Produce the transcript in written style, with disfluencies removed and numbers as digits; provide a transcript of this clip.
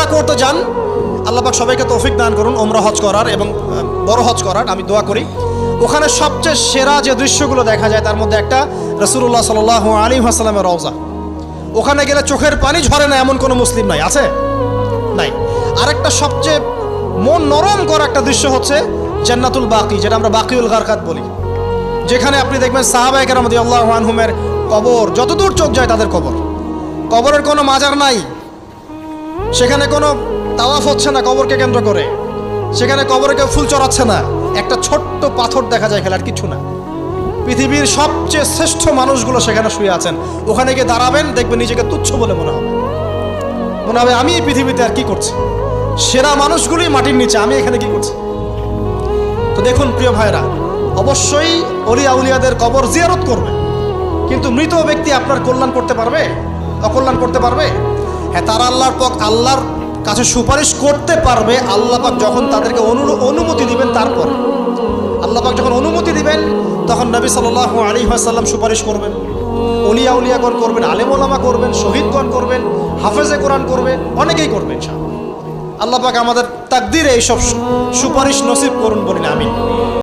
ওমরা করতে যান, আল্লাহ পাক সবাইকে তৌফিক দান করুন ওমরা হজ করার এবং বড় হজ করার, আমি দোয়া করি। ওখানে সবচেয়ে সেরা যে দৃশ্যগুলো দেখা যায় তার মধ্যে একটা রাসূলুল্লাহ সাল্লাল্লাহু আলাইহি ওয়াসাল্লামের রওজা। ওখানে গেলে চোখের পানি ঝরে না এমন কোনো মুসলিম নাই, আছে? নাই। আরেকটা সবচেয়ে মন নরম করা একটা দৃশ্য হচ্ছে জান্নাতুল বাকি, যেটা আমরা বাকিউল গারকাত বলি, যেখানে আপনি দেখবেন সাহাবায়ে কেরাম রাদিয়াল্লাহু আনহুমের কবর, যতদূর চোখ যায় তাদের কবর, কবরের কোনো মাজার নাই, সেখানে কোনো তাওয়াফ হচ্ছে না কবরকে কেন্দ্র করে, সেখানে কবরে কেউ ফুল চড়াচ্ছে না, একটা ছোট্ট পাথর দেখা যায় খেলার কিছু না। পৃথিবীর সবচেয়ে শ্রেষ্ঠ মানুষগুলো সেখানে শুয়ে আছেন। ওখানে গিয়ে দাঁড়াবেন, দেখবেন নিজেকে তুচ্ছ বলে মনে হবে আমি এই পৃথিবীতে আর কি করছি, সেরা মানুষগুলোই মাটির নিচে, আমি এখানে কি করছি। তো দেখুন প্রিয় ভাইরা, অবশ্যই অলিয়া উলিয়াদের কবর জিয়ারত করবে, কিন্তু মৃত ব্যক্তি আপনার কল্যাণ করতে পারবে? অকল্যাণ করতে পারবে? হ্যাঁ, তারা আল্লাহর কাছে সুপারিশ করতে পারবে আল্লাহ পাক যখন তাদেরকে অনুমতি দিবেন। তারপরে আল্লাহ পাক যখন অনুমতি দিবেন তখন নবী সাল্লাল্লাহু আলাইহি ওয়াসাল্লাম সুপারিশ করবেন, অলিয়া উলিয়াগণ করবেন, আলেম ওলামা করবেন, শহীদগণ করবেন, হাফেজে কোরআন করবে, অনেকেই করবেন ইনশাআল্লাহ। আল্লাহ পাক আমাদের তাকদীরে এইসব সুপারিশ নসিব করুন বলি না, আমিন।